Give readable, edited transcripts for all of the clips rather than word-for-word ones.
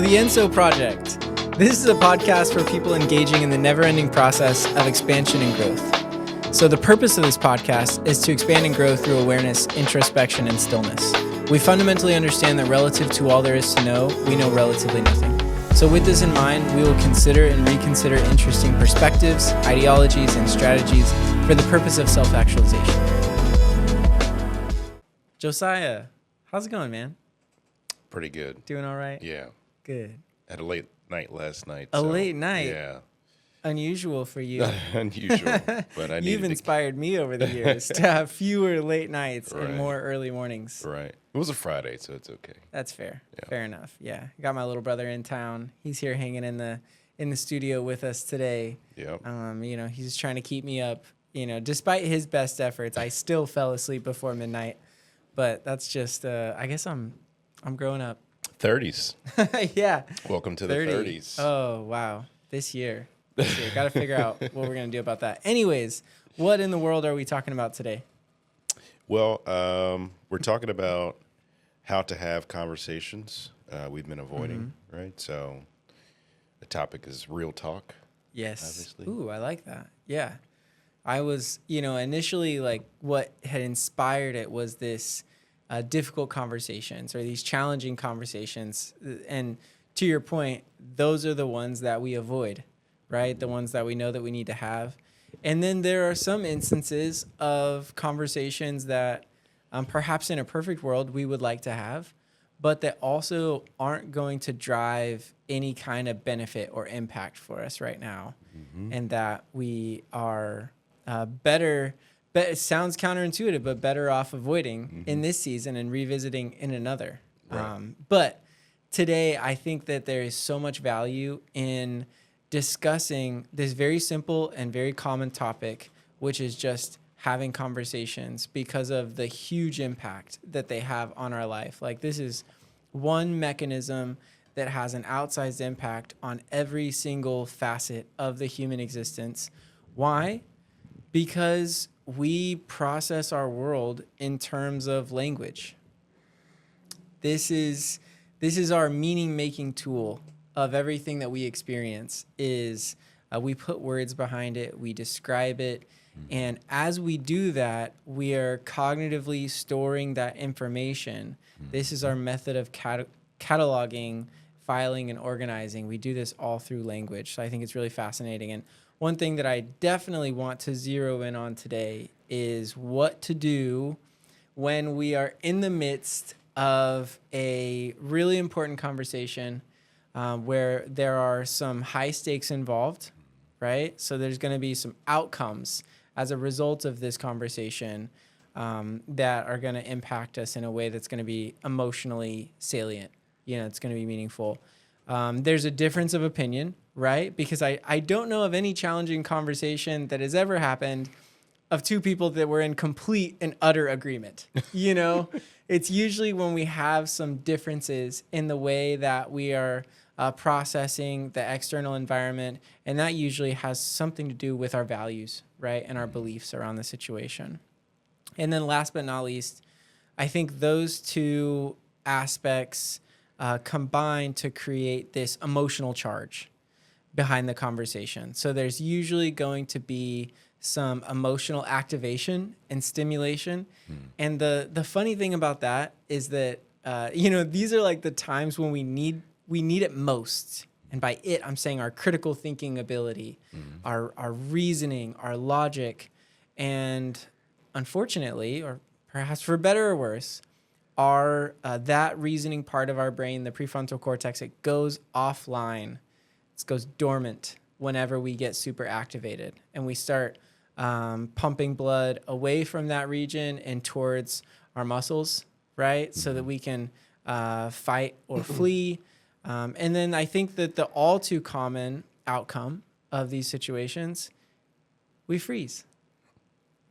to the ENSO Project. This is a podcast for people engaging in the never-ending process of expansion and growth. So the purpose of this podcast is to expand and grow through awareness, introspection, and stillness. We fundamentally understand that relative to all there is to know, we know relatively nothing. So with this in mind, we will consider and reconsider interesting perspectives, ideologies, and strategies for the purpose of self-actualization. Josiah, how's it going, man? Pretty good. Doing all right? Yeah. Good. Had a late night last night. A late night? Yeah. Unusual for you. Unusual, but You've inspired me over the years to have fewer late nights and more early mornings. Right. It was a Friday, so it's okay. That's fair. Yeah. Fair enough. Yeah. Got my little brother in town. He's here hanging in the studio with us today. Yep. He's trying to keep me up. Despite his best efforts, I still fell asleep before midnight. But that's just I guess I'm growing up. 30s. Yeah. Welcome to 30. The 30s. Oh, wow. This year. Got to figure out what we're going to do about that. Anyways, what in the world are we talking about today? Well, we're talking about how to have conversations we've been avoiding, right? So the topic is real talk. Yes. Obviously. Ooh, I like that. Yeah. I was, initially like what had inspired it was this difficult conversations or these challenging conversations. And to your point, those are the ones that we avoid, right? The ones that we know that we need to have. And then there are some instances of conversations that perhaps in a perfect world we would like to have, but that also aren't going to drive any kind of benefit or impact for us right now. Mm-hmm. And that we are better, it sounds counterintuitive, but better off avoiding in this season and revisiting in another. Right. But today, I think that there is so much value in discussing this very simple and very common topic, which is just having conversations because of the huge impact that they have on our life. Like, this is one mechanism that has an outsized impact on every single facet of the human existence. Why? Because we process our world in terms of language. This is our meaning-making tool of everything that we experience. Is we put words behind it, we describe it, and as we do that, we are cognitively storing that information. This is our method of cataloging, filing, and organizing. We do this all through language. So I think it's really fascinating. And one thing that I definitely want to zero in on today is what to do when we are in the midst of a really important conversation where there are some high stakes involved, right? So there's going to be some outcomes as a result of this conversation that are going to impact us in a way that's going to be emotionally salient. It's going to be meaningful. There's a difference of opinion, right? Because I don't know of any challenging conversation that has ever happened of two people that were in complete and utter agreement. It's usually when we have some differences in the way that we are processing the external environment, and that usually has something to do with our values, right? And our beliefs around the situation. And then last but not least, I think those two aspects combine to create this emotional charge behind the conversation. So there's usually going to be some emotional activation and stimulation. And the funny thing about that is that, these are like the times when we need it most. And by it, I'm saying our critical thinking ability, our reasoning, our logic. And unfortunately, or perhaps for better or worse, that reasoning part of our brain, the prefrontal cortex, it goes offline. It goes dormant whenever we get super activated. And we start pumping blood away from that region and towards our muscles, right? So that we can fight or flee. And then I think that the all too common outcome of these situations, we freeze.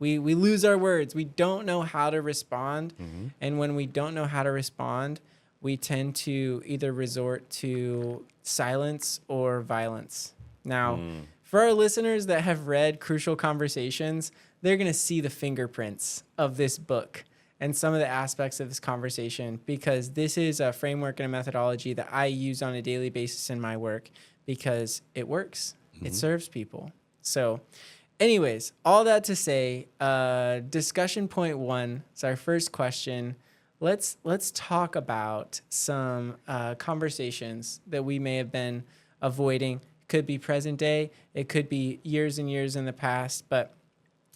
We lose our words. We don't know how to respond. And when we don't know how to respond, we tend to either resort to silence or violence. Now, for our listeners that have read Crucial Conversations, they're going to see the fingerprints of this book and some of the aspects of this conversation, because this is a framework and a methodology that I use on a daily basis in my work because it works. It serves people. So anyways, all that to say, discussion point 1 is our first question. Let's talk about some conversations that we may have been avoiding. Could be present day. It could be years and years in the past. But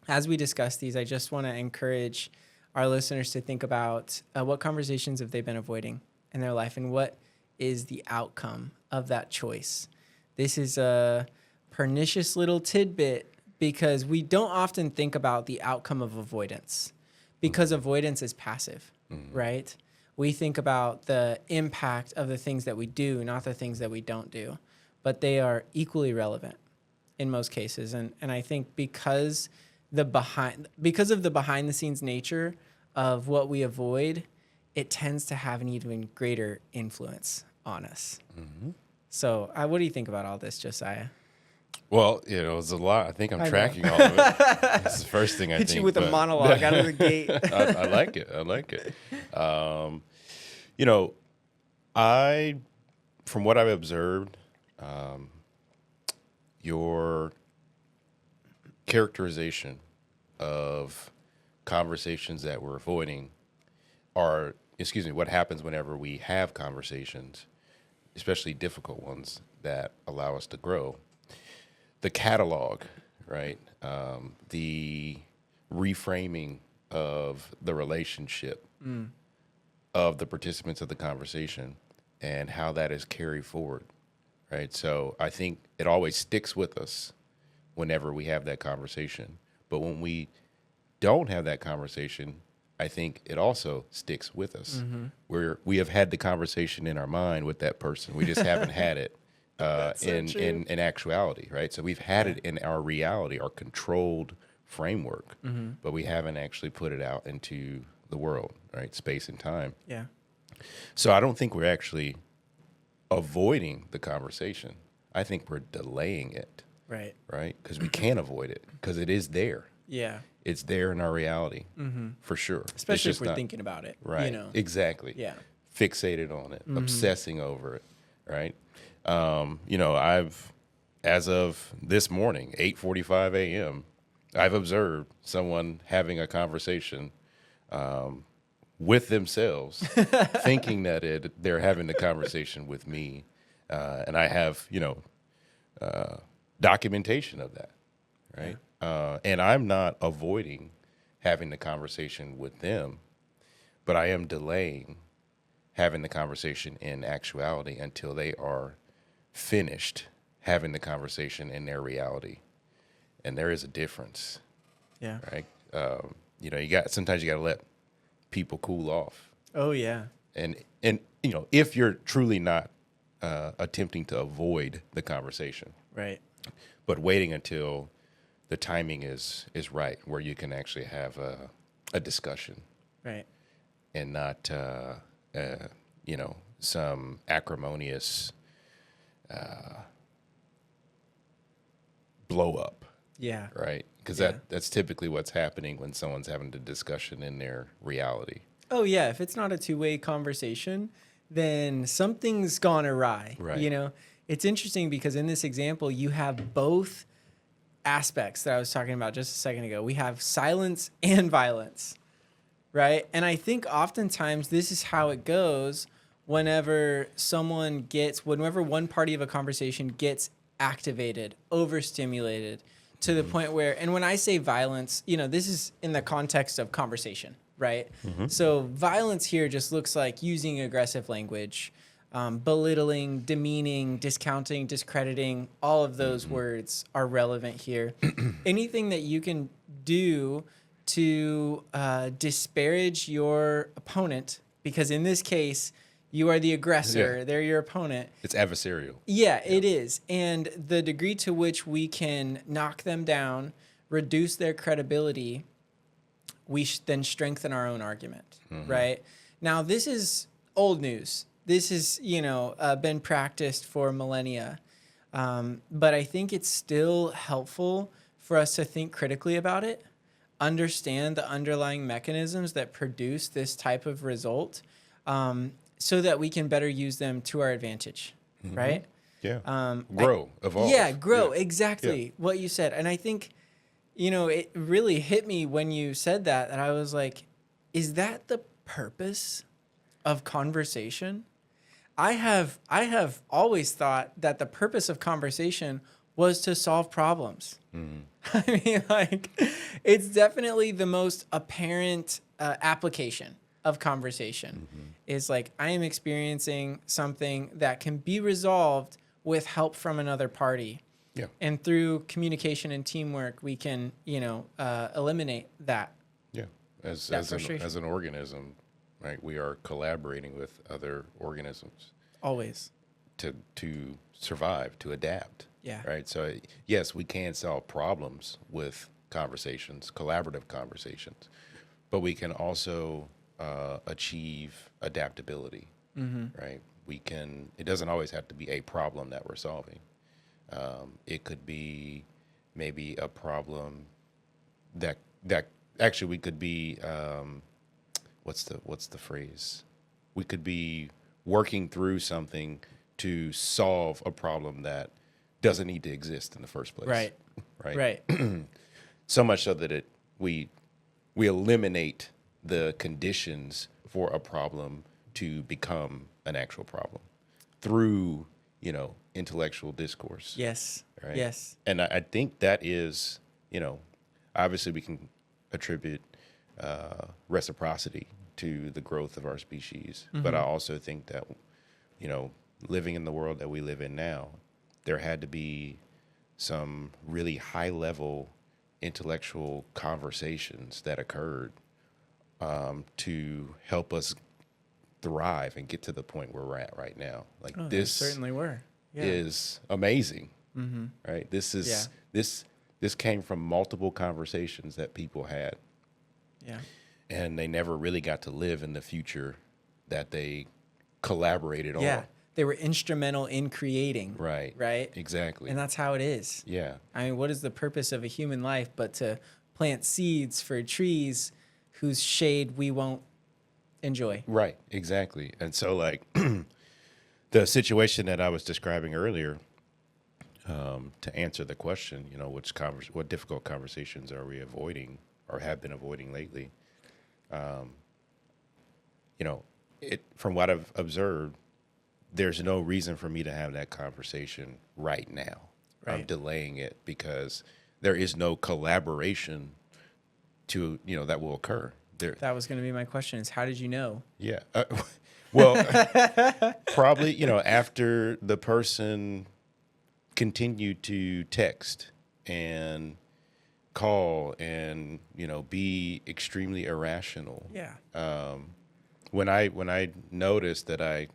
as we discuss these, I just want to encourage our listeners to think about what conversations have they been avoiding in their life and what is the outcome of that choice. This is a pernicious little tidbit because we don't often think about the outcome of avoidance because avoidance is passive, right? We think about the impact of the things that we do, not the things that we don't do, but they are equally relevant in most cases. And I think because of the behind the scenes nature of what we avoid, it tends to have an even greater influence on us. So what do you think about all this, Josiah? Well, it's a lot. I think I'm tracking all of it. That's the first thing I think. Hit you with a monologue out of the gate. I like it. I like it. From what I've observed, your characterization of conversations that we're avoiding what happens whenever we have conversations, especially difficult ones that allow us to grow. The catalog, right? The reframing of the relationship of the participants of the conversation and how that is carried forward, right? So I think it always sticks with us whenever we have that conversation. But when we don't have that conversation, I think it also sticks with us. Where we have had the conversation in our mind with that person. We just haven't had it in actuality, right? So we've had it in our reality, our controlled framework, but we haven't actually put it out into the world, right? Space and time. Yeah. So I don't think we're actually avoiding the conversation. I think we're delaying it. Right. Right? Because we can't avoid it because it is there. Yeah. It's there in our reality, for sure. Especially if we're thinking about it. Right. Exactly. Yeah. Fixated on it, obsessing over it, right? I've, as of this morning, 8:45 a.m., I've observed someone having a conversation with themselves, thinking that they're having the conversation with me. And I have, documentation of that, right? And I'm not avoiding having the conversation with them, but I am delaying having the conversation in actuality until they are finished having the conversation in their reality. And there is a difference. Yeah. Right. Sometimes you got to let people cool off. Oh yeah. And if you're truly not attempting to avoid the conversation. Right. But waiting until the timing is right, where you can actually have a discussion. Right. And not, some acrimonious blow up. Yeah. Right? Because Yeah. that's typically what's happening when someone's having a discussion in their reality. Oh yeah. If it's not a two-way conversation, then something's gone awry. Right. It's interesting because in this example, you have both aspects that I was talking about just a second ago. We have silence and violence, right? And I think oftentimes this is how it goes whenever one party of a conversation gets activated, overstimulated to the point where, and when I say violence, this is in the context of conversation, right? So violence here just looks like using aggressive language, belittling, demeaning, discounting, discrediting. All of those words are relevant here. Anything that you can do to disparage your opponent, because in this case, you are the aggressor, they're your opponent. It's adversarial. Yeah, it is. And the degree to which we can knock them down, reduce their credibility, we then strengthen our own argument, right? Now, this is old news. This has, been practiced for millennia. But I think it's still helpful for us to think critically about it. understand the underlying mechanisms that produce this type of result, so that we can better use them to our advantage, right? Yeah. Grow, evolve. Yeah, grow. Yeah. Exactly what you said. And I think, it really hit me when you said that, and I was like, is that the purpose of conversation? I have always thought that the purpose of conversation was to solve problems. I mean, like, it's definitely the most apparent application of conversation. Is like, I am experiencing something that can be resolved with help from another party. Yeah. And through communication and teamwork, we can, eliminate that. Yeah. As an organism, right? We are collaborating with other organisms Always. to survive, to adapt. Yeah. Right. So yes, we can solve problems with conversations, collaborative conversations, but we can also achieve adaptability. Right. It doesn't always have to be a problem that we're solving. It could be maybe a problem that actually we could be, what's the phrase? We could be working through something to solve a problem that doesn't need to exist in the first place. Right. Right. Right. So much so that we eliminate the conditions for a problem to become an actual problem through, intellectual discourse. Yes. Right. Yes. And I think that is, obviously we can attribute reciprocity to the growth of our species. But I also think that, living in the world that we live in now, there had to be some really high level intellectual conversations that occurred to help us thrive and get to the point where we're at right now. Like, Oh, this they certainly were. Yeah. is amazing, right? This is this came from multiple conversations that people had, Yeah. and they never really got to live in the future that they collaborated Yeah. on. They were instrumental in creating. Right. Right. Exactly. And that's how it is. Yeah. I mean, what is the purpose of a human life but to plant seeds for trees whose shade we won't enjoy? Right. Exactly. And so, like, the situation that I was describing earlier, to answer the question, what difficult conversations are we avoiding or have been avoiding lately? From what I've observed, there's no reason for me to have that conversation right now. Right. I'm delaying it because there is no collaboration that will occur. That was going to be my question, is how did you know? Yeah. Well, probably, after the person continued to text and call and, be extremely irrational. Yeah. When I noticed that I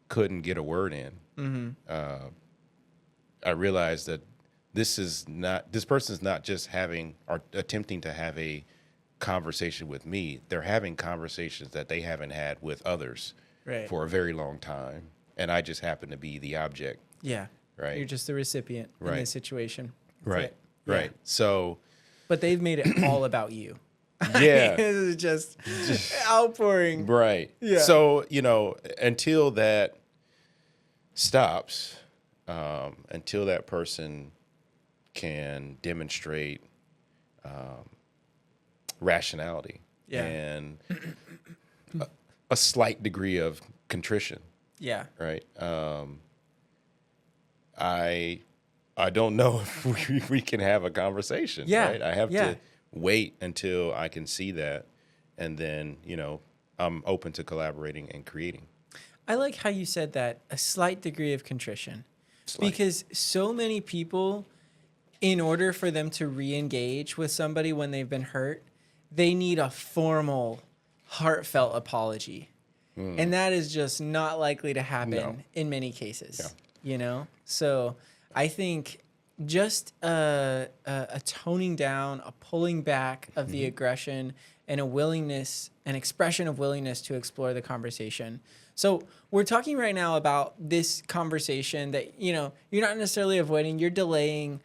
couldn't get a word in, I realized that this person's not just having or attempting to have a conversation with me. They're having conversations that they haven't had with others for a very long time. And I just happen to be the object. Yeah. Right. You're just the recipient in this situation. That's Right. it. Right. Yeah. So, but they've made it all about you. yeah. This is just outpouring. Right. Yeah. So, until that stops, until that person can demonstrate rationality and a slight degree of contrition, Yeah. right? I don't know if we can have a conversation. Yeah. Right? I have Yeah. to wait until I can see that, and then I'm open to collaborating and creating. I like how you said that, a slight degree of contrition. Slight. Because so many people, in order for them to re-engage with somebody when they've been hurt, they need a formal, heartfelt apology. And that is just not likely to happen in many cases, So I think just a toning down, a pulling back of the aggression, and an expression of willingness to explore the conversation. So we're talking right now about this conversation that, you're not necessarily avoiding, you're delaying,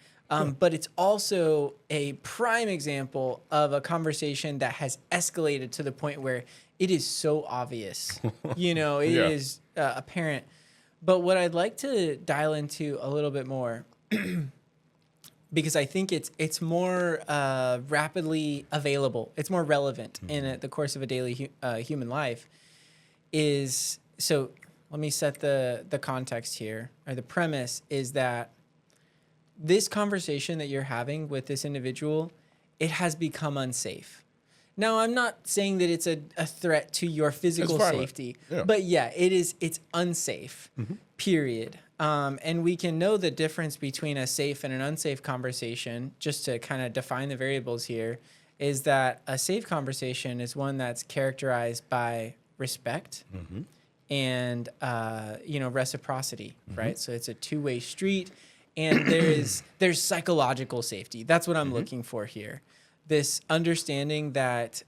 But it's also a prime example of a conversation that has escalated to the point where it is so obvious. It Yeah. is apparent. But what I'd like to dial into a little bit more, because I think it's more rapidly available, it's more relevant in the course of a daily human life, is, so let me set the context here, or the premise is that this conversation that you're having with this individual, it has become unsafe. Now, I'm not saying that it's a threat to your physical safety, but yeah, it's unsafe, period. And we can know the difference between a safe and an unsafe conversation, just to kind of define the variables here, is that a safe conversation is one that's characterized by respect and, reciprocity, right? So it's a two-way street, and there's psychological safety. That's what I'm looking for here. This understanding that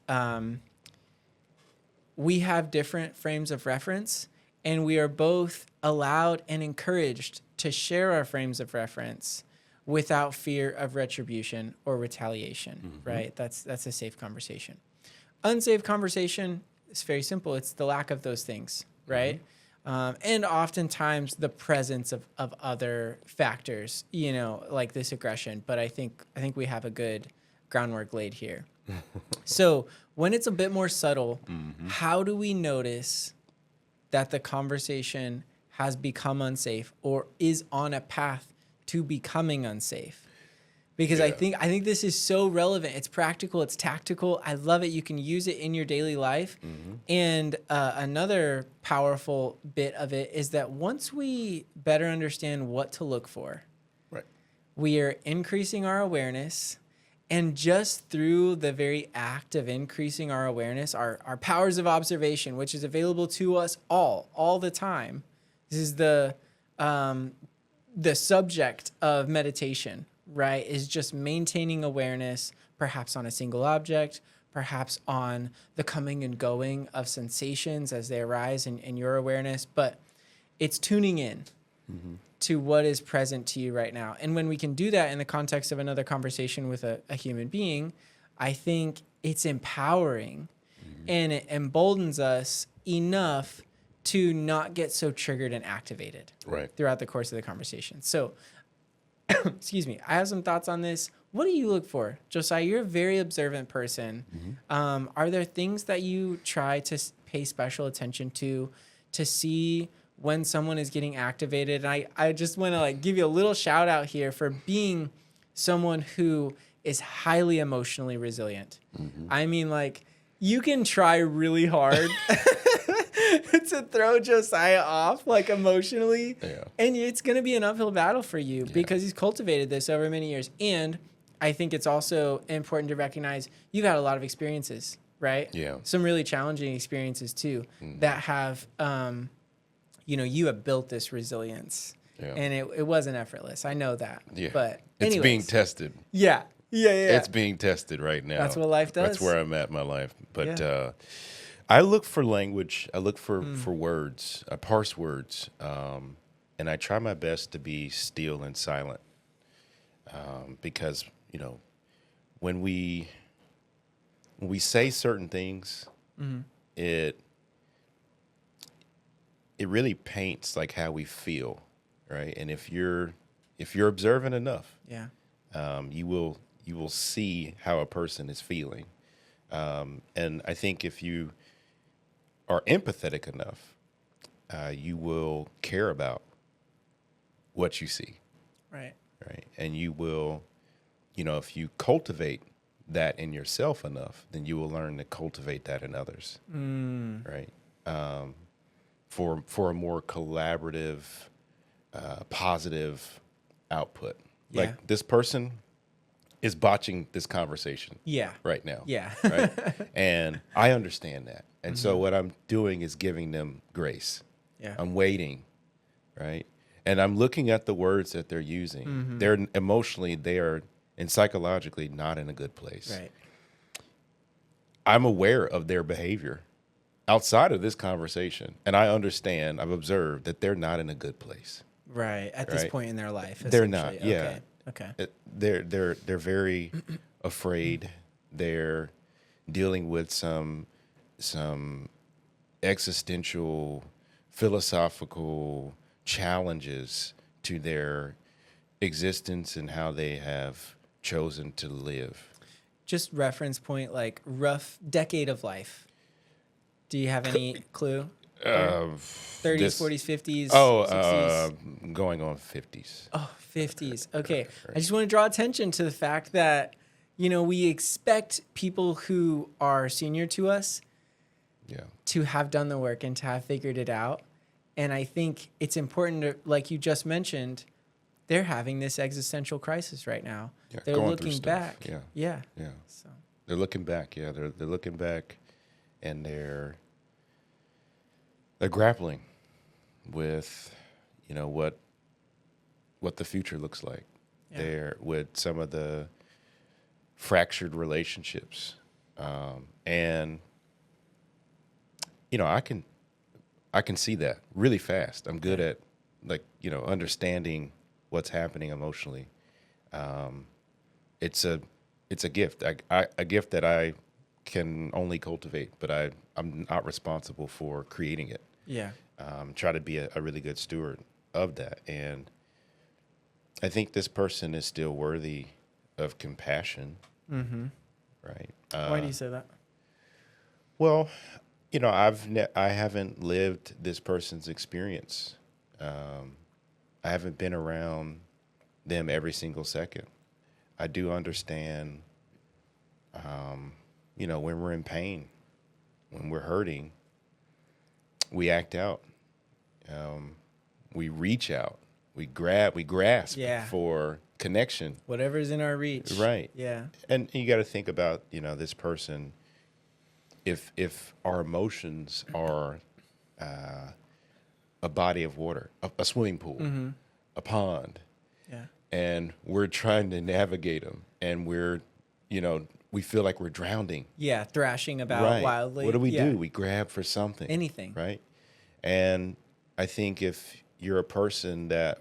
we have different frames of reference, and we are both allowed and encouraged to share our frames of reference without fear of retribution or retaliation, right? That's a safe conversation. Unsafe conversation is very simple. It's the lack of those things, right? And oftentimes the presence of other factors, like this aggression. But I think we have a good groundwork laid here. So when it's a bit more subtle, how do we notice that the conversation has become unsafe or is on a path to becoming unsafe? Because I think this is so relevant. It's practical. It's tactical. I love it. You can use it in your daily life. And another powerful bit of it is that once we better understand what to look for, we are increasing our awareness. And just through the very act of increasing our awareness, our powers of observation, which is available to us all the time. This is the subject of meditation, right? Is just maintaining awareness, perhaps on a single object, perhaps on the coming and going of sensations as they arise in your awareness. But it's tuning in to what is present to you right now. And when we can do that in the context of another conversation with a human being, I think it's empowering and it emboldens us enough to not get so triggered and activated throughout the course of the conversation. So, excuse me, I have some thoughts on this. What do you look for? Josiah, you're a very observant person. Are there things that you try to pay special attention to see when someone is getting activated? And I just want to give you a little shout out here for being someone who is highly emotionally resilient. I mean, you can try really hard to throw Josiah off emotionally, and it's going to be an uphill battle for you because he's cultivated this over many years. And I think it's also important to recognize you've had a lot of experiences, right? Yeah. Some really challenging experiences too that have you have built this resilience, and it wasn't effortless. I know that. Yeah. But anyways, it's being tested. Yeah. It's being tested right now. That's what life does. That's where I'm at in my life. But I look for language. I look for words. I parse words, and I try my best to be still and silent, because when we say certain things, it really paints how we feel, right? And if you're observant enough, you will see how a person is feeling. And I think if you are empathetic enough, you will care about what you see, right? And you will, if you cultivate that in yourself enough, then you will learn to cultivate that in others, right? For a more collaborative, positive output. This person is botching this conversation right now. Right? And I understand that. And so what I'm doing is giving them grace. I'm waiting, right? And I'm looking at the words that they're using. They're emotionally, and psychologically not in a good place. Right. I'm aware of their behavior outside of this conversation, and I understand, I've observed that they're not in a good place. Right. At this point in their life. They're not. Yeah. Okay. Okay. They're very afraid. They're dealing with some existential, philosophical challenges to their existence and how they have chosen to live. Just reference point, like rough decade of life. Do you have any clue? 30s, This 40s, 50s, oh 60s? going on 50s. Oh, 50s. Okay. I just want to draw attention to the fact that, we expect people who are senior to us Yeah. to have done the work and to have figured it out. And I think it's important to, like you just mentioned, they're having this existential crisis right now. Yeah, They're going through looking stuff. back. Yeah. Yeah. Yeah. So, They're looking back. Yeah, they're looking back, and they're grappling with, what the future looks like. yeah. They're with some of the fractured relationships, and I can see that really fast. I'm good at understanding what's happening emotionally. It's a gift. A gift that I can only cultivate, but I'm not responsible for creating it. Yeah. Try to be a really good steward of that. And I think this person is still worthy of compassion. Mm-hmm. Right. Why do you say that? Well, I haven't lived this person's experience. I haven't been around them every single second. I do understand, when we're in pain, when we're hurting, we act out. We reach out. We grasp Yeah. for connection. Whatever's in our reach. Right. Yeah. And you got to think about, this person. If our emotions are a body of water, a swimming pool, Mm-hmm. a pond, Yeah. and we're trying to navigate them, and we feel like we're drowning. Yeah. Thrashing about Right. wildly. What do we Yeah. do? We grab for something. Anything. Right. And I think if you're a person that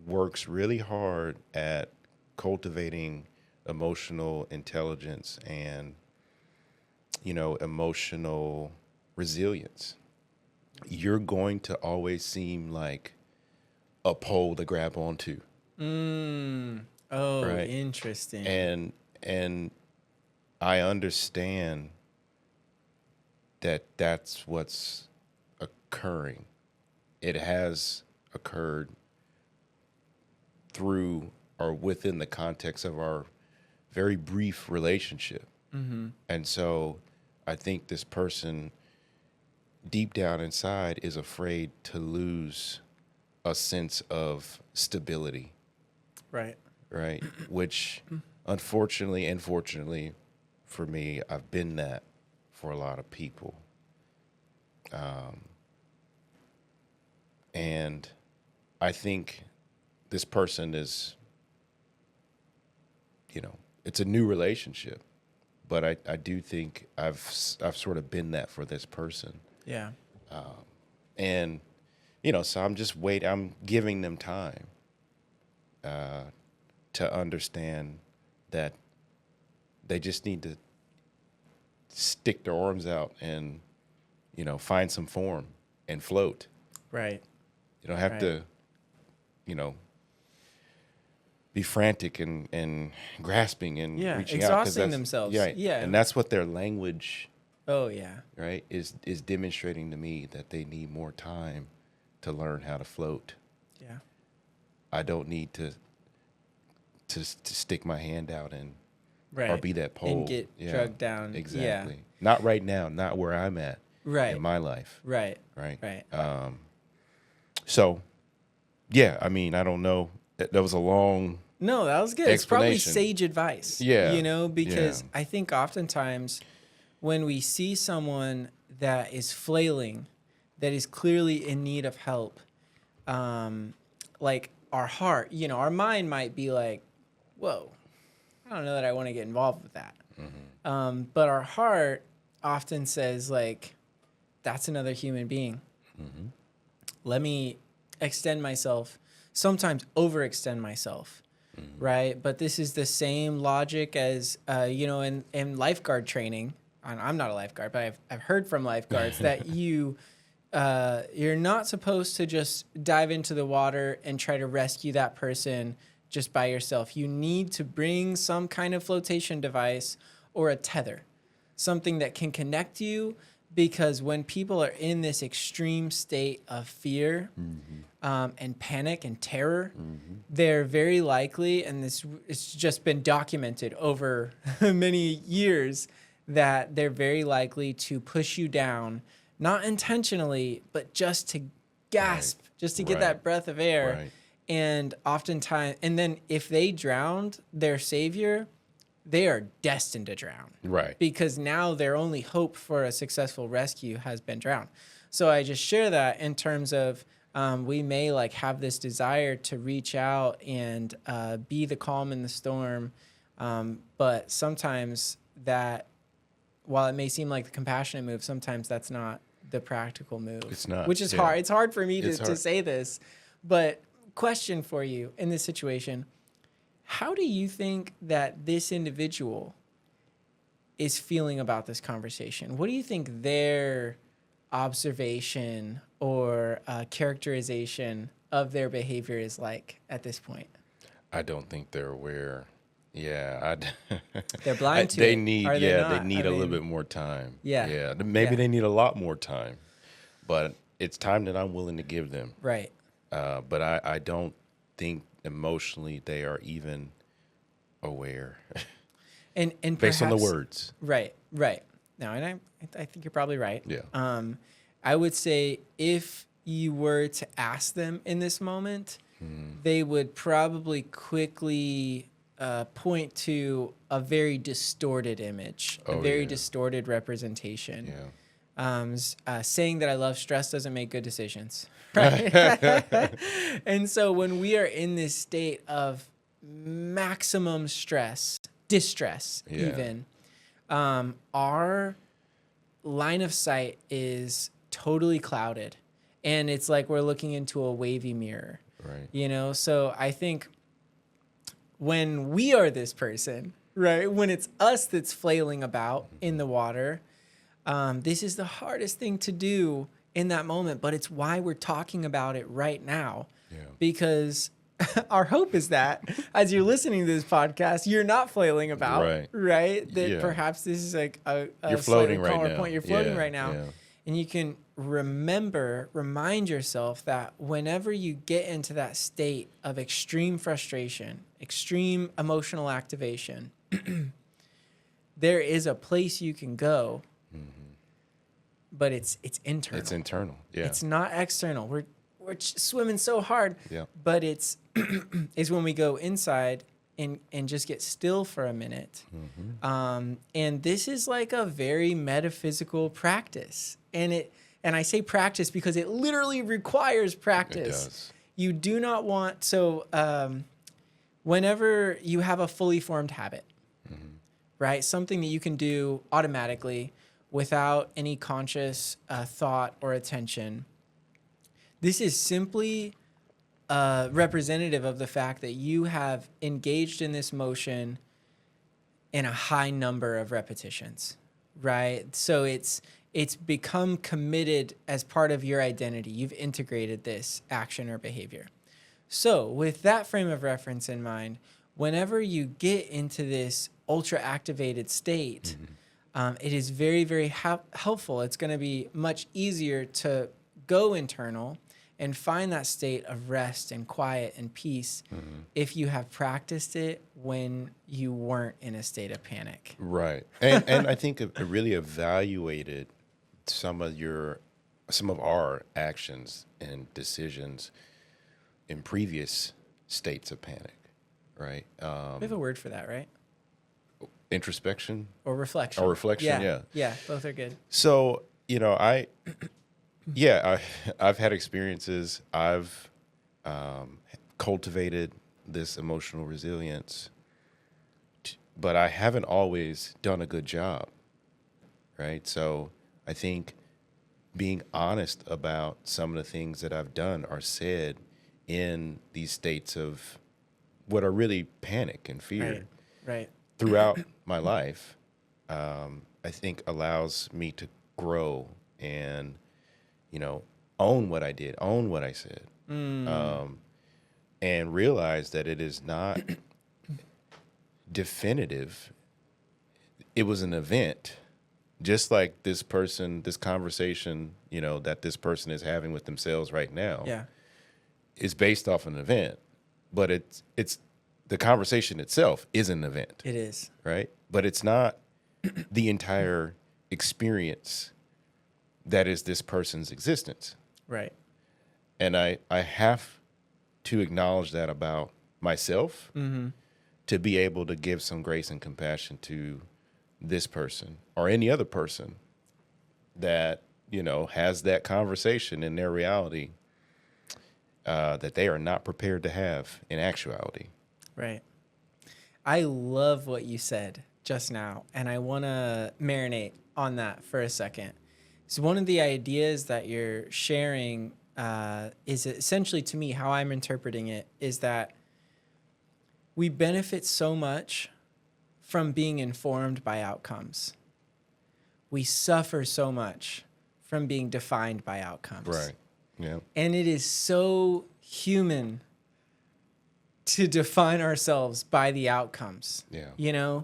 works really hard at cultivating emotional intelligence and emotional resilience, you're going to always seem like a pole to grab onto. Oh, Right. interesting. And I understand that that's what's occurring. It has occurred through or within the context of our very brief relationship. Mm-hmm. And so I think this person deep down inside is afraid to lose a sense of stability, Right. right? Which unfortunately and fortunately for me, I've been that for a lot of people. And I think this person is, it's a new relationship, but I do think I've sort of been that for this person. Yeah. And, so I'm giving them time to understand that they just need to stick their arms out and, find some form and float. Right. You don't have Right. to, be frantic and grasping and Yeah, reaching out. 'Cause exhausting that's- themselves. Yeah. Yeah. And that's what their language, Oh, yeah. right, is demonstrating to me, that they need more time to learn how to float. Yeah. I don't need to stick my hand out and Right. or be that pole. And get Yeah, drugged down. Exactly. Yeah. Not right now, not where I'm at Right. in my life. Right. Right. Right. So, yeah, I mean, I don't know. That was a long. No, that was good. It's probably Explanation. sage advice. Yeah. Because Yeah. I think oftentimes when we see someone that is flailing, that is clearly in need of help, like our heart, our mind might be like, whoa, I don't know that I want to get involved with that. Mm-hmm. But our heart often says, like, that's another human being. Let me extend myself, sometimes overextend myself right? But this is the same logic as, in lifeguard training. I'm not a lifeguard, but I've heard from lifeguards that you're not supposed to just dive into the water and try to rescue that person just by yourself. You need to bring some kind of flotation device or a tether, something that can connect you, because when people are in this extreme state of fear and panic and terror, they're very likely, and it's just been documented over many years, that they're very likely to push you down, not intentionally, but just to gasp, just to get that breath of air. Right. And oftentimes, and then if they drowned their savior, they are destined to drown. Right. Because now their only hope for a successful rescue has been drowned. So I just share that in terms of we may like have this desire to reach out and be the calm in the storm. But sometimes that, while it may seem like the compassionate move, sometimes that's not the practical move. It's not. Which is hard. It's hard for me to hard. say this. But question for you in this situation: how do you think that this individual is feeling about this conversation? What do you think their observation or characterization of their behavior is like at this point? I don't think they're aware. Yeah, They're blind to they it. need. Are they not? They need I a little mean, bit more time. Yeah. Maybe Yeah. they need a lot more time, but it's time that I'm willing to give them. Right. But I don't think emotionally they are even aware And based on the perhaps- words. Right. No, and I think you're probably right. Yeah. I would say if you were to ask them in this moment, they would probably quickly point to a very distorted image, a very distorted representation. Yeah. Saying that I love stress doesn't make good decisions. Right? And so when we are in this state of maximum stress, distress, even, our line of sight is totally clouded. And it's like we're looking into a wavy mirror. Right. So I think when we are this person, right, when it's us that's flailing about in the water, this is the hardest thing to do in that moment, but it's why we're talking about it right now. Yeah. Because our hope is that as you're listening to this podcast, you're not flailing about, right? That perhaps this is like a you're floating right calmer now. point. You're floating right now. Yeah. And you can remind yourself that whenever you get into that state of extreme frustration, extreme emotional activation, there is a place you can go, but it's internal. It's internal. Yeah. It's not external. We're swimming so hard, Yeah. but it's when we go inside and just get still for a minute. And this is like a very metaphysical practice. And I say practice because it literally requires practice. It does. You do not want, whenever you have a fully formed habit, right? Something that you can do automatically without any conscious thought or attention. This is simply representative of the fact that you have engaged in this motion in a high number of repetitions, right? So it's become committed as part of your identity. You've integrated this action or behavior. So with that frame of reference in mind, whenever you get into this ultra activated state, it is very, very helpful. It's going to be much easier to go internal and find that state of rest and quiet and peace if you have practiced it when you weren't in a state of panic. Right. And I think it really evaluated some of our actions and decisions in previous states of panic, right? We have a word for that, right? Introspection or reflection. Yeah, both are good. So, I've had experiences. I've cultivated this emotional resilience, but I haven't always done a good job, right? So I think being honest about some of the things that I've done or said in these states of what are really panic and fear Right. Right. throughout my life, I think allows me to grow and, own what I did, own what I said, and realize that it is not definitive. It was an event, just like this conversation, that this person is having with themselves right now. Yeah. Is based off an event, but it's the conversation itself is an event, It is. right? But it's not the entire experience that is this person's existence. Right. And I have to acknowledge that about myself to be able to give some grace and compassion to this person or any other person that, has that conversation in their reality that they are not prepared to have in actuality. Right. I love what you said just now, and I want to marinate on that for a second. So one of the ideas that you're sharing is essentially, to me, how I'm interpreting it, is that we benefit so much from being informed by outcomes. We suffer so much from being defined by outcomes. Right. Yeah. And it is so human to define ourselves by the outcomes. Yeah.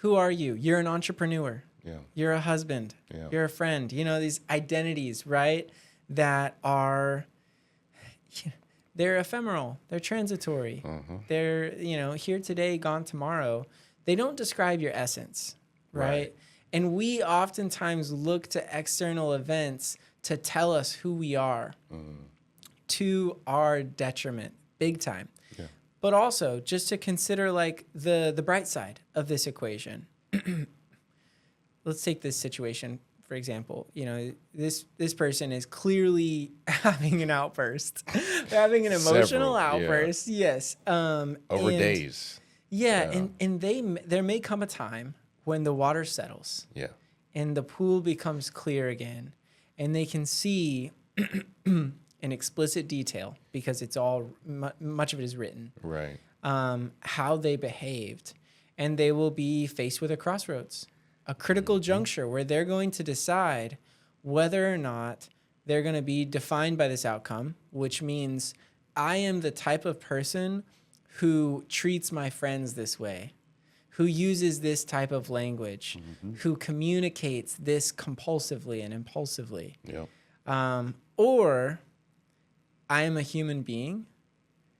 Who are you? You're an entrepreneur. Yeah. You're a husband. Yeah. You're a friend. These identities, right? That are, they're ephemeral. They're transitory. They're, here today, gone tomorrow. They don't describe your essence, right? And we oftentimes look to external events to tell us who we are to our detriment, big time. Yeah. But also just to consider like the bright side of this equation. Let's take this situation, for example. This person is clearly having an outburst. They're having an emotional outburst. Yes. Over days. Yeah. And there may come a time when the water settles. Yeah. And the pool becomes clear again. And they can see in explicit detail, because it's all, much of it is written, Right. how they behaved. And they will be faced with a crossroads, a critical juncture where they're going to decide whether or not they're going to be defined by this outcome, which means I am the type of person who treats my friends this way, who uses this type of language, who communicates this compulsively and impulsively. Yeah. Or I am a human being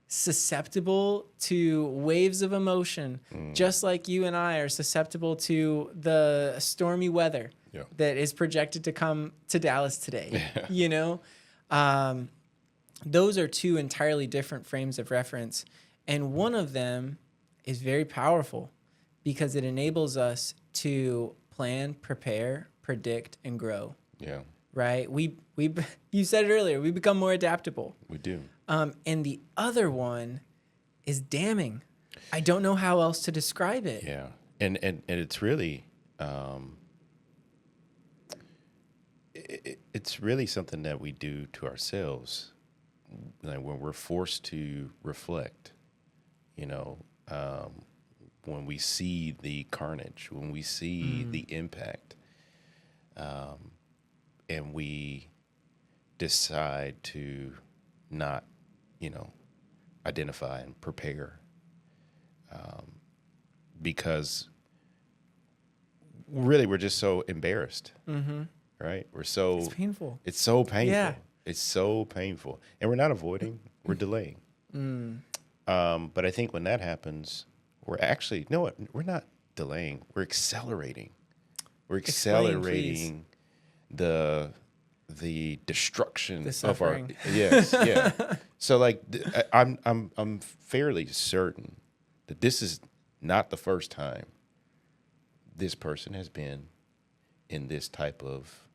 susceptible to waves of emotion, just like you and I are susceptible to the stormy weather that is projected to come to Dallas today. Those are two entirely different frames of reference. And one of them is very powerful because it enables us to plan, prepare, predict, and grow. Yeah. Right? You said it earlier, we become more adaptable. We do. And the other one is damning. I don't know how else to describe it. Yeah. And it's really, it's really something that we do to ourselves, like when we're forced to reflect, when we see the carnage, when we see the impact, and we decide to not, identify and prepare, because really we're just so embarrassed, right? It's painful. It's so painful. Yeah. It's so painful. And we're not avoiding, we're delaying. But I think when that happens, we're actually, we're not delaying, we're accelerating. We're accelerating the destruction The of our, suffering. yes, yeah. So like, I'm fairly certain that this is not the first time this person has been in this type of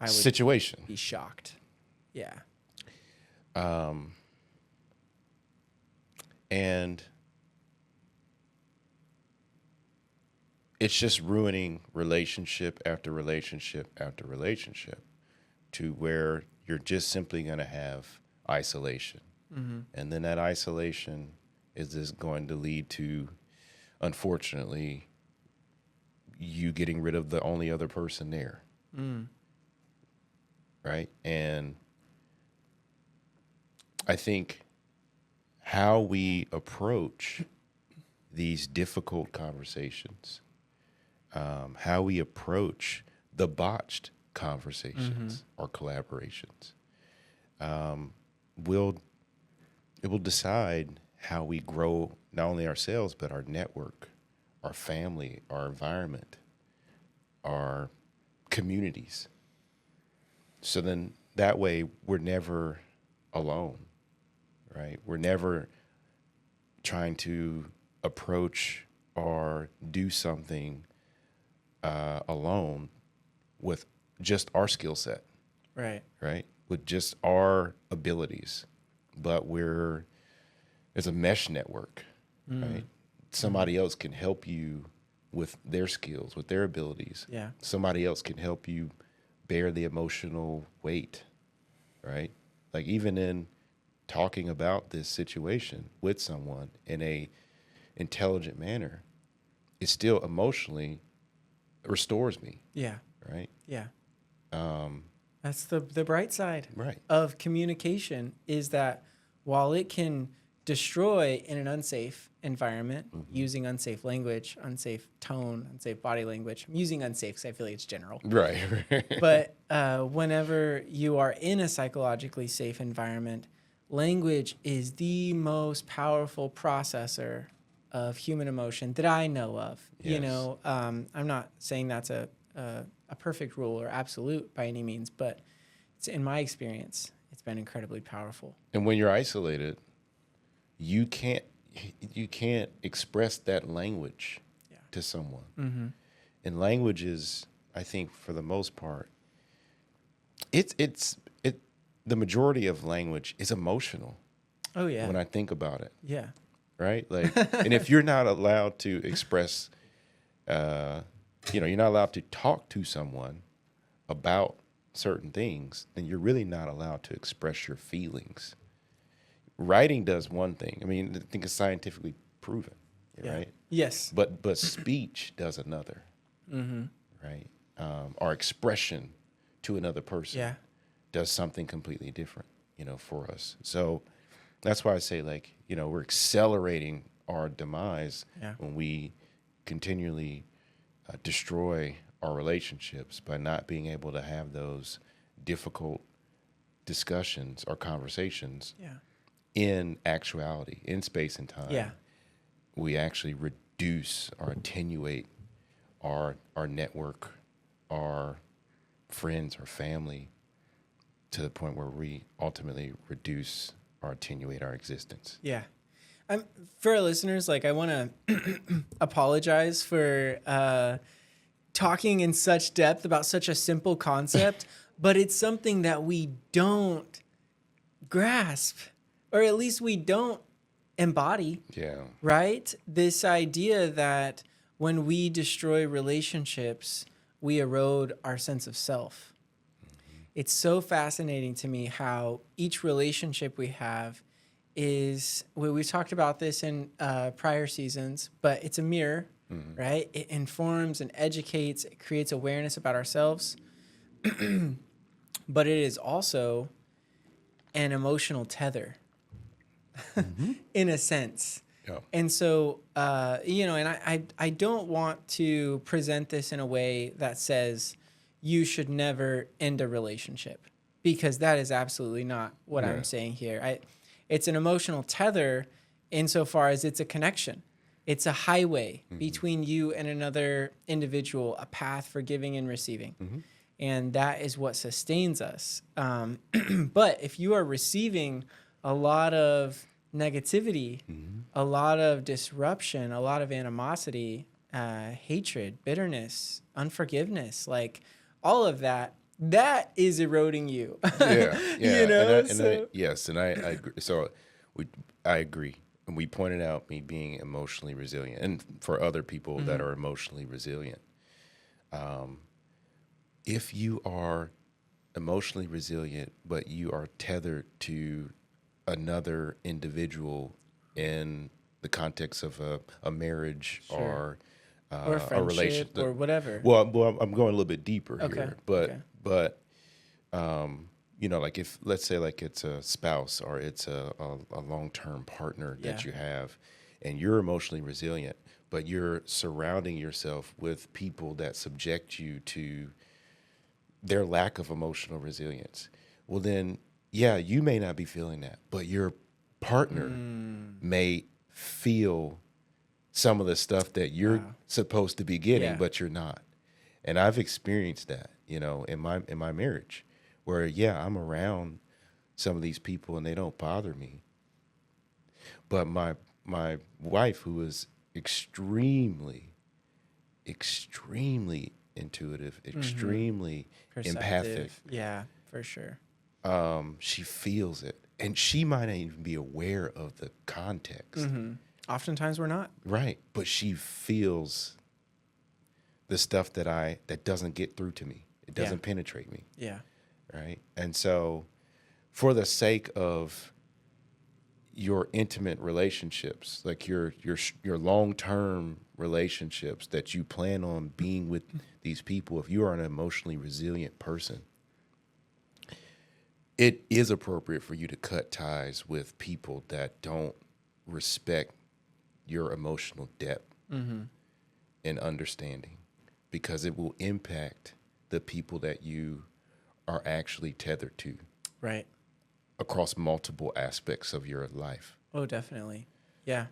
I would situation. be shocked. Yeah. And it's just ruining relationship after relationship after relationship to where you're just simply going to have isolation. And then that isolation is just going to lead to, unfortunately, you getting rid of the only other person there. Right? And I think how we approach these difficult conversations, how we approach the botched conversations or collaborations, it will decide how we grow not only ourselves, but our network, our family, our environment, our communities. So then that way we're never alone, right? We're never trying to approach or do something alone with just our skill set, Right. right? With just our abilities, but it's a mesh network, right? Somebody else can help you with their skills, with their abilities. Yeah. Somebody else can help you bear the emotional weight, right? Like even in talking about this situation with someone in a intelligent manner, it still emotionally restores me, Yeah. right? Yeah. That's the bright side Right. of communication, is that while it can destroy in an unsafe environment, using unsafe language, unsafe tone, unsafe body language. I'm using unsafe because I feel like it's general. Right. But whenever you are in a psychologically safe environment, language is the most powerful processor of human emotion that I know of. Yes. You know, I'm not saying that's a perfect rule or absolute by any means, but it's, in my experience, it's been incredibly powerful. And when you're isolated, you can't express that language to someone. And language is, I think, for the most part, the majority of language is emotional. Oh yeah. When I think about it, Yeah. right? Like, and if you're not allowed to express, you're not allowed to talk to someone about certain things, then you're really not allowed to express your feelings. Writing does one thing. I mean, I think it's scientifically proven, right? Yes. But speech does another, right? Our expression to another person does something completely different, for us. So that's why I say, like, we're accelerating our demise when we continually destroy our relationships by not being able to have those difficult discussions or conversations in actuality, in space and time. Yeah. We actually reduce or attenuate our network, our friends, our family, to the point where we ultimately reduce or attenuate our existence. Yeah. For our listeners, like, I want to apologize for talking in such depth about such a simple concept, but it's something that we don't grasp, or at least we don't embody. Yeah. Right? This idea that when we destroy relationships, we erode our sense of self. It's so fascinating to me how each relationship we have is, we've talked about this in prior seasons, but it's a mirror, right? It informs and educates, it creates awareness about ourselves, but it is also an emotional tether in a sense. Yeah. And so, and I don't want to present this in a way that says you should never end a relationship, because that is absolutely not what I'm saying here. It's an emotional tether insofar as it's a connection. It's a highway between you and another individual, a path for giving and receiving. And that is what sustains us. But if you are receiving a lot of negativity, a lot of disruption, a lot of animosity, hatred, bitterness, unforgiveness, like all of that, that is eroding you. Yeah. Yes. And I agree. So I agree. And we pointed out me being emotionally resilient, and for other people that are emotionally resilient. If you are emotionally resilient, but you are tethered to another individual in the context of a marriage Sure. or Or a a relation. friendship or whatever. Well, I'm going a little bit deeper Okay. here, Okay. but like if let's say like it's a spouse or it's a long-term partner that Yeah. you have, and you're emotionally resilient, but you're surrounding yourself with people that subject you to their lack of emotional resilience. Well, then, yeah, you may not be feeling that, but your partner may feel some of the stuff that you're Wow. supposed to be getting, Yeah. but you're not. And I've experienced that, in my marriage, where yeah, I'm around some of these people and they don't bother me, but my wife, who is extremely intuitive, extremely empathic, Perceptive. Yeah, for sure. she feels it, and she might not even be aware of the context, Oftentimes we're not. right? But she feels the stuff that doesn't get through to me. It Yeah. doesn't penetrate me, Yeah. right? And so, for the sake of your intimate relationships, like your long-term relationships that you plan on being with these people, if you are an emotionally resilient person, it is appropriate for you to cut ties with people that don't respect your emotional depth and understanding, because it will impact the people that you are actually tethered to Right. across multiple aspects of your life. Oh, definitely. Yeah.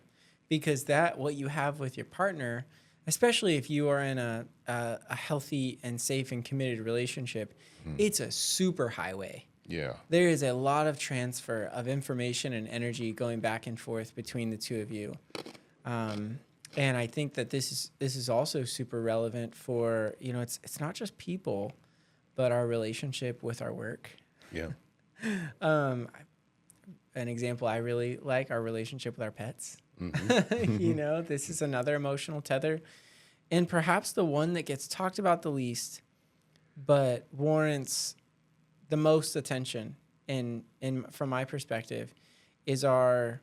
Because what you have with your partner, especially if you are in a healthy and safe and committed relationship, it's a super highway. Yeah. There is a lot of transfer of information and energy going back and forth between the two of you. And I think that this is also super relevant for, it's not just people, but our relationship with our work. Yeah. An example I really like, our relationship with our pets. Mm-hmm. This is another emotional tether, and perhaps the one that gets talked about the least, but warrants the most attention in from my perspective, is our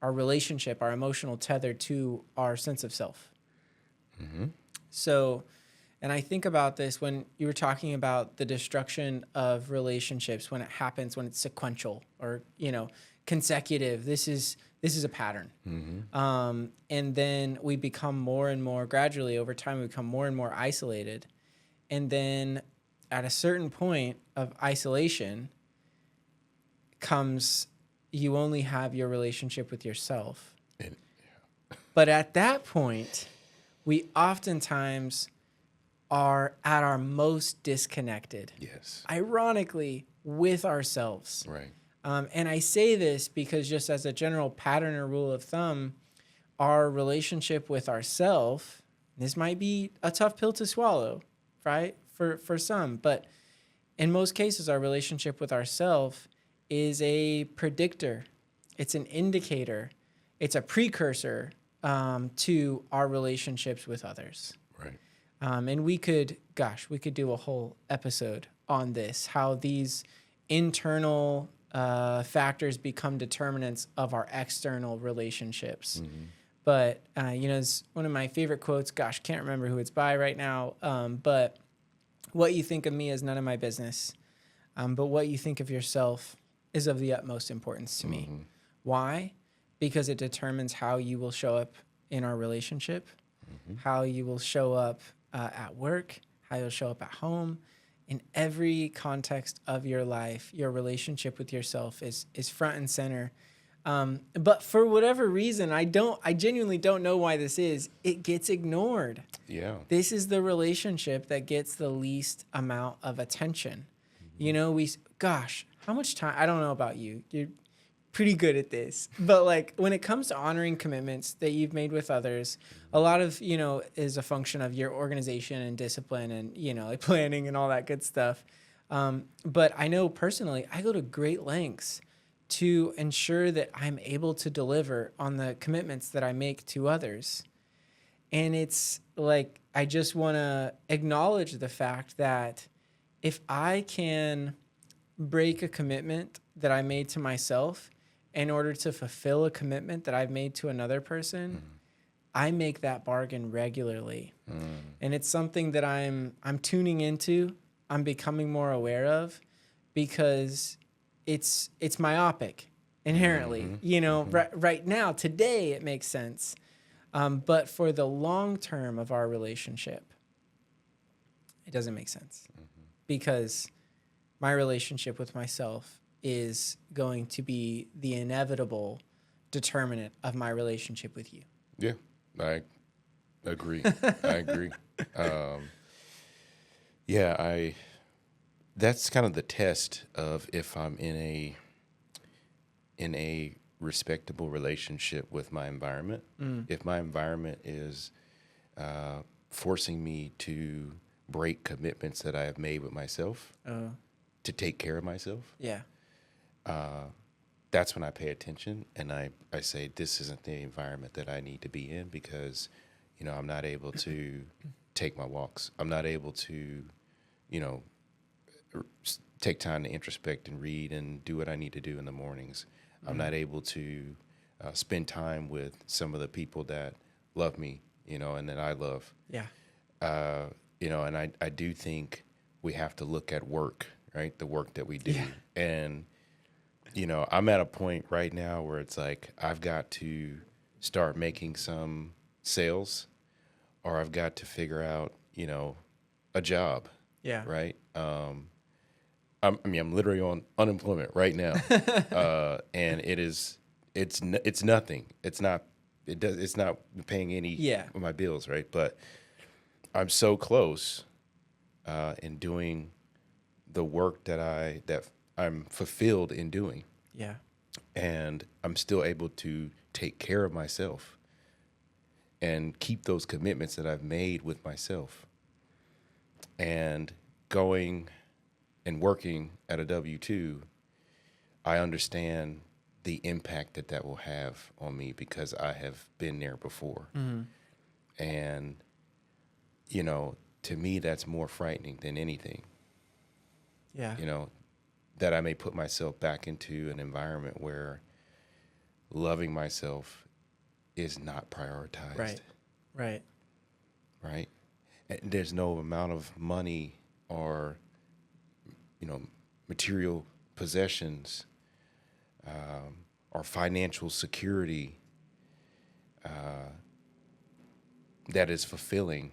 relationship, our emotional tether to our sense of self. Mm-hmm. So, and I think about this when you were talking about the destruction of relationships, when it happens, when it's sequential or, consecutive. This is a pattern. Mm-hmm. And then we become more and more, gradually over time, we become more and more isolated. And then at a certain point of isolation comes, you only have your relationship with yourself. But at that point, we oftentimes are at our most disconnected. Yes. Ironically, with ourselves. Right. And I say this because, just as a general pattern or rule of thumb, our relationship with ourself, this might be a tough pill to swallow, right? For some, but in most cases, our relationship with ourself is a predictor. It's an indicator. It's a precursor to our relationships with others. Right. And we could do a whole episode on this, how these internal factors become determinants of our external relationships. Mm-hmm. But, it's one of my favorite quotes. Gosh, can't remember who it's by right now. But what you think of me is none of my business. But what you think of yourself is of the utmost importance to me. Why? Because it determines how you will show up in our relationship, how you will show up at work, how you'll show up at home. In every context of your life, your relationship with yourself is front and center. But for whatever reason, I genuinely don't know why this is. It gets ignored. Yeah. This is the relationship that gets the least amount of attention. How much time? I don't know about you. You're pretty good at this. But like when it comes to honoring commitments that you've made with others, a lot of, is a function of your organization and discipline and, like planning and all that good stuff. But I know personally, I go to great lengths to ensure that I'm able to deliver on the commitments that I make to others. And it's like, I just want to acknowledge the fact that if I can break a commitment that I made to myself, in order to fulfill a commitment that I've made to another person, I make that bargain regularly. And it's something that I'm tuning into, I'm becoming more aware of, because it's myopic inherently. Right now, today, it makes sense. But for the long term of our relationship, it doesn't make sense, because my relationship with myself is going to be the inevitable determinant of my relationship with you. Yeah, I agree. I agree. That's kind of the test of if I'm in a respectable relationship with my environment. If my environment is forcing me to break commitments that I have made with myself to take care of myself. Yeah. That's when I pay attention, and I say, this isn't the environment that I need to be in, because, I'm not able to take my walks. I'm not able to, take time to introspect and read and do what I need to do in the mornings. I'm not able to spend time with some of the people that love me, and that I love. Yeah. And I do think we have to look at work, right? The work that we do. Yeah. And, I'm at a point right now where it's like, I've got to start making some sales, or I've got to figure out, a job. Yeah. Right. I'm literally on unemployment right now. And it's nothing. It's not paying any of my bills. Right. But I'm so close, in doing the work that I'm fulfilled in doing. Yeah. And I'm still able to take care of myself and keep those commitments that I've made with myself. And going and working at a W-2, I understand the impact that will have on me, because I have been there before. And, to me, that's more frightening than anything. Yeah. That I may put myself back into an environment where loving myself is not prioritized. Right. And there's no amount of money or, material possessions, or financial security, that is fulfilling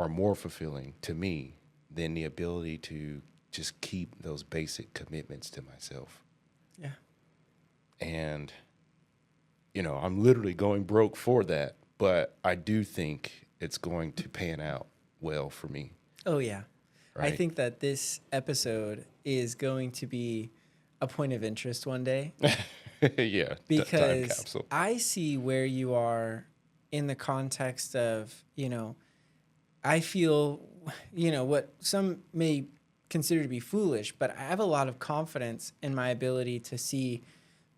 or more fulfilling to me than the ability to just keep those basic commitments to myself. Yeah. And, I'm literally going broke for that, but I do think it's going to pan out well for me. Oh, yeah. Right? I think that this episode is going to be a point of interest one day. Yeah. Time Because capsule. I see where you are in the context of, I feel, what some may consider to be foolish, but I have a lot of confidence in my ability to see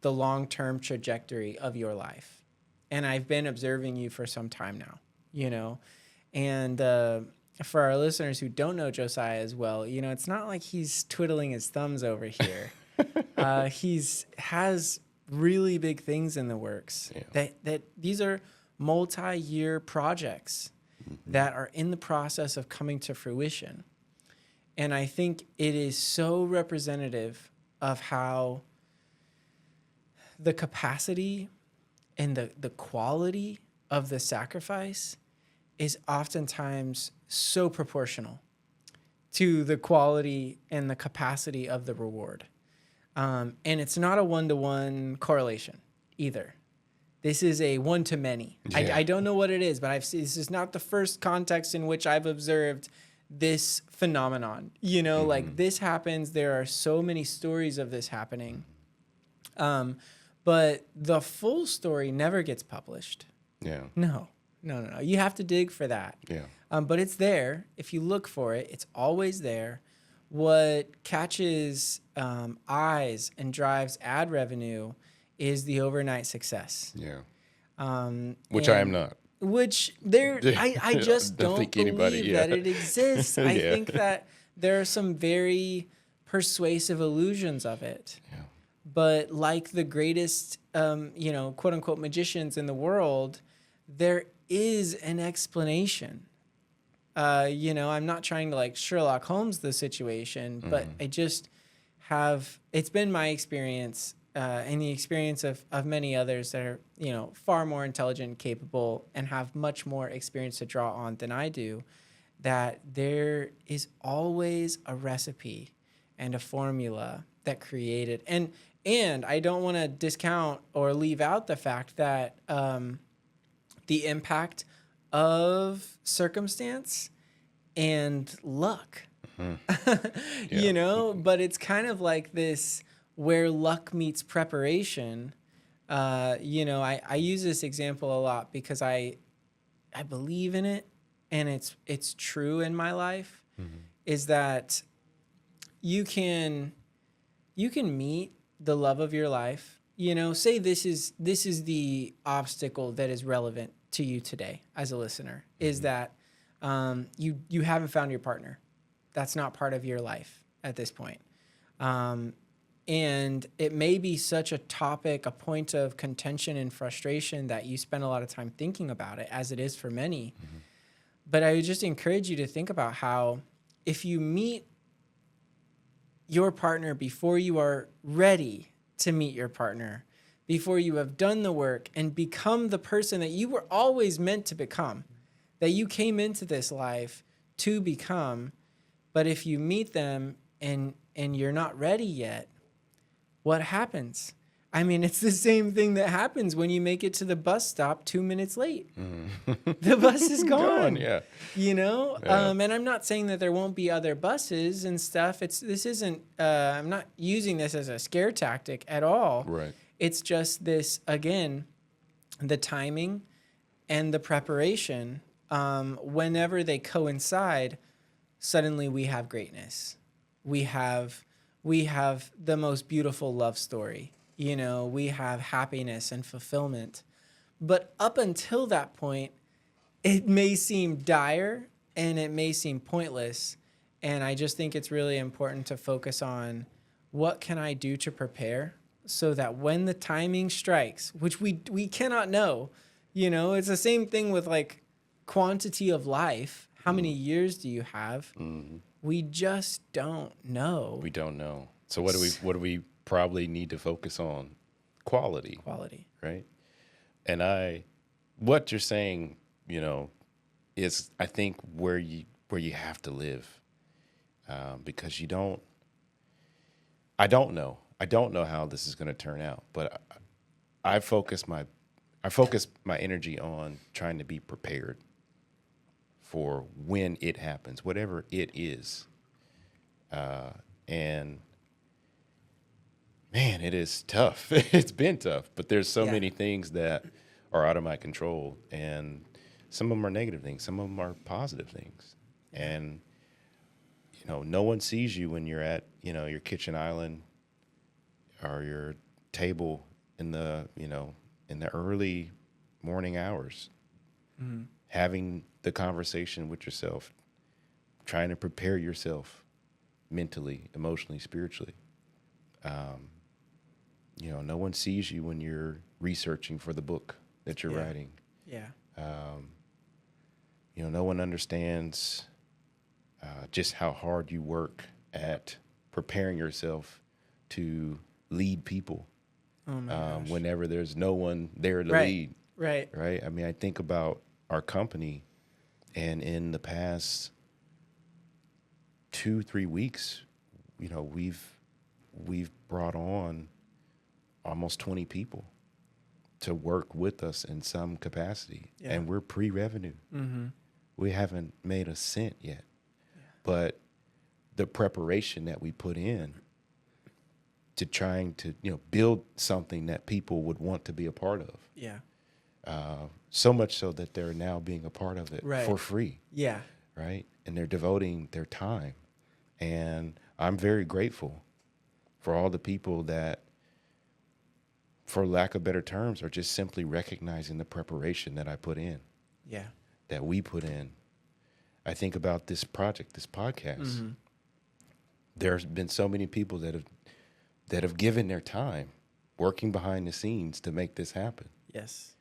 the long-term trajectory of your life. And I've been observing you for some time now, and for our listeners who don't know Josiah as well, it's not like he's twiddling his thumbs over here. Has really big things in the works. Yeah. That these are multi-year projects that are in the process of coming to fruition. And I think it is so representative of how the capacity and the quality of the sacrifice is oftentimes so proportional to the quality and the capacity of the reward. And it's not a one-to-one correlation either. This is a one-to-many. Yeah. I don't know what it is, but this is not the first context in which I've observed this phenomenon. Like this happens. There are so many stories of this happening. But the full story never gets published. Yeah. No. You have to dig for that. Yeah. But it's there. If you look for it, it's always there. What catches eyes and drives ad revenue is the overnight success. Yeah. Which I am not. Which I just don't believe that it exists. I think that there are some very persuasive illusions of it. Yeah. But like the greatest, quote unquote magicians in the world, there is an explanation. I'm not trying to like Sherlock Holmes the situation, but I just it's been my experience and the experience of many others that are, far more intelligent and capable and have much more experience to draw on than I do, that there is always a recipe and a formula that created. And I don't want to discount or leave out the fact that the impact of circumstance and luck, but it's kind of like this where luck meets preparation. I use this example a lot because I believe in it, and it's true in my life, is that you can meet the love of your life. Say this is the obstacle that is relevant to you today as a listener, is that you haven't found your partner. That's not part of your life at this point. And it may be such a topic, a point of contention and frustration that you spend a lot of time thinking about it, as it is for many. But I would just encourage you to think about how if you meet your partner before you are ready to meet your partner, before you have done the work and become the person that you were always meant to become, that you came into this life to become, but if you meet them and you're not ready yet, what happens? I mean, it's the same thing that happens when you make it to the bus stop 2 minutes late. The bus is gone. Yeah. And I'm not saying that there won't be other buses and stuff. I'm not using this as a scare tactic at all. Right. It's just this, again, the timing and the preparation. Whenever they coincide, suddenly we have greatness. We have the most beautiful love story. We have happiness and fulfillment. But up until that point, it may seem dire and it may seem pointless. And I just think it's really important to focus on what can I do to prepare so that when the timing strikes, which we cannot know, it's the same thing with like quantity of life. How many years do you have? We just don't know. We don't know. So what do we probably need to focus on? Quality, right? And what you're saying, is I think where you have to live, because I don't know how this is going to turn out, but I focus my energy on trying to be prepared for when it happens, whatever it is, and man, it is tough. It's been tough, but there's so many things that are out of my control, and some of them are negative things, some of them are positive things. And no one sees you when you're at your kitchen island or your table in the early morning hours, having the conversation with yourself, trying to prepare yourself mentally, emotionally, spiritually. No one sees you when you're researching for the book that you're writing. Yeah. No one understands just how hard you work at preparing yourself to lead people. Oh my gosh. Whenever there's no one there to lead. Right. I mean, I think about our company, and in the past 2-3 weeks, we've brought on almost 20 people to work with us in some capacity, and we're pre-revenue. We haven't made a cent yet, but the preparation that we put in to trying to build something that people would want to be a part of. So much so that they're now being a part of it for free. Right. And they're devoting their time. And I'm very grateful for all the people that, for lack of better terms, are just simply recognizing the preparation that I put in. That we put in. I think about this project, this podcast. There's been so many people that have that have given their time working behind the scenes to make this happen. Yes.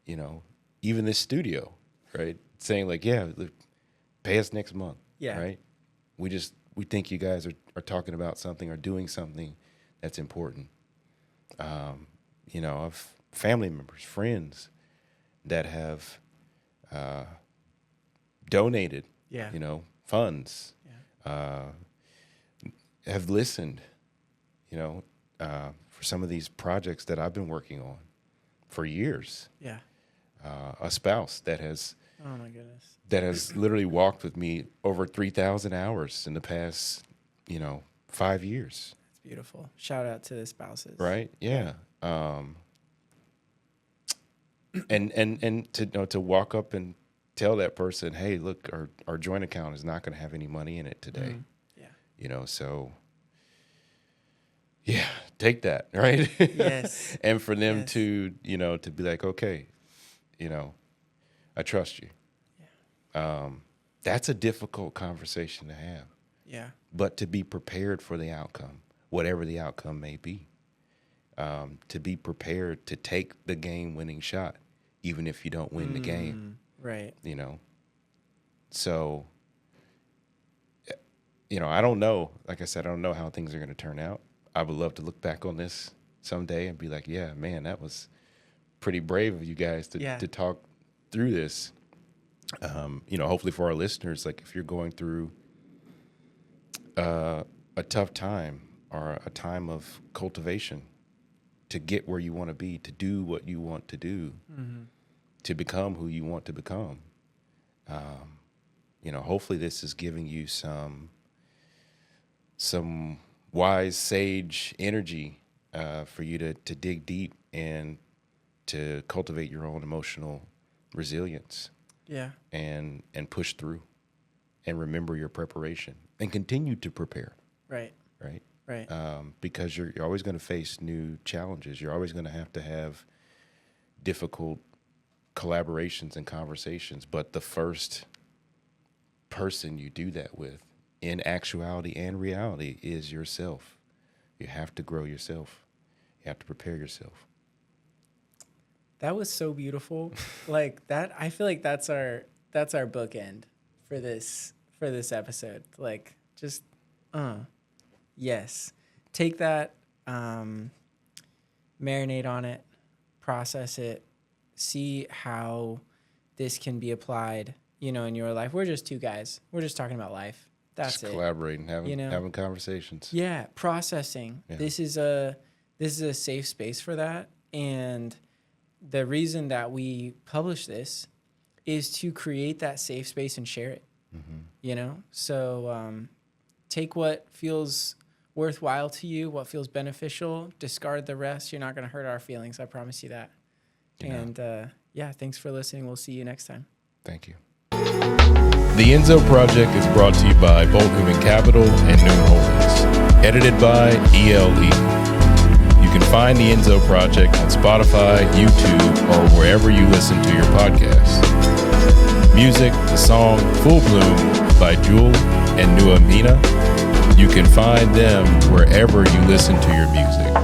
You know, even this studio, right? Saying like, yeah, pay us next month. Yeah. Right. We think you guys are talking about something or doing something that's important. You know, of family members, friends that have donated, Yeah. you know, funds, have listened, you know, for some of these projects that I've been working on for years. Yeah. A spouse that has Oh my goodness. that has literally walked with me over 3,000 hours in the past, you know, 5 years. It's beautiful. Shout out to the spouses. Right? Yeah. And to, you know, to walk up and tell that person, hey, look, our joint account is not going to have any money in it today. Mhm. Yeah. You know, so yeah, take that, right? Yes. And for them Yes. to, you know, to be like, okay, you know, I trust you. Yeah. That's a difficult conversation to have, Yeah. but to be prepared for the outcome, whatever the outcome may be, to be prepared to take the game-winning shot, even if you don't win the game, Right. you know? So, you know, I don't know. Like I said, I don't know how things are going to turn out. I would love to look back on this someday and be like, yeah, man, that was pretty brave of you guys to talk through this. You know, hopefully for our listeners, like if you're going through a tough time or a time of cultivation to get where you want to be, to do what you want to do, to become who you want to become, you know, hopefully this is giving you some wise sage energy for you to dig deep and to cultivate your own emotional resilience. Yeah. And push through and remember your preparation and continue to prepare. Right. Right. Right. Because you're always going to face new challenges. You're always going to have difficult collaborations and conversations. But the first person you do that with, in actuality and reality, is yourself. You have to grow yourself. You have to prepare yourself. That was so beautiful. Like that, I feel like that's our bookend for this episode. Like just yes. Take that, marinate on it, process it, see how this can be applied, you know, in your life. We're just two guys. We're just talking about life. That's just it. Collaborating, having You know? having conversations. Yeah, processing. Yeah. This is a safe space for that. And the reason that we publish this is to create that safe space and share it. You know? So take what feels worthwhile to you, what feels beneficial, discard the rest. You're not going to hurt our feelings. I promise you that. You know. And yeah, thanks for listening. We'll see you next time. Thank you. The Enzo Project is brought to you by Bold Human Capital and Noon Holdings. Edited by ELE. You can find the Enzo Project on Spotify, YouTube, or wherever you listen to your podcasts. Music, the song Full Bloom by Jewel and Nuamina. You can find them wherever you listen to your music.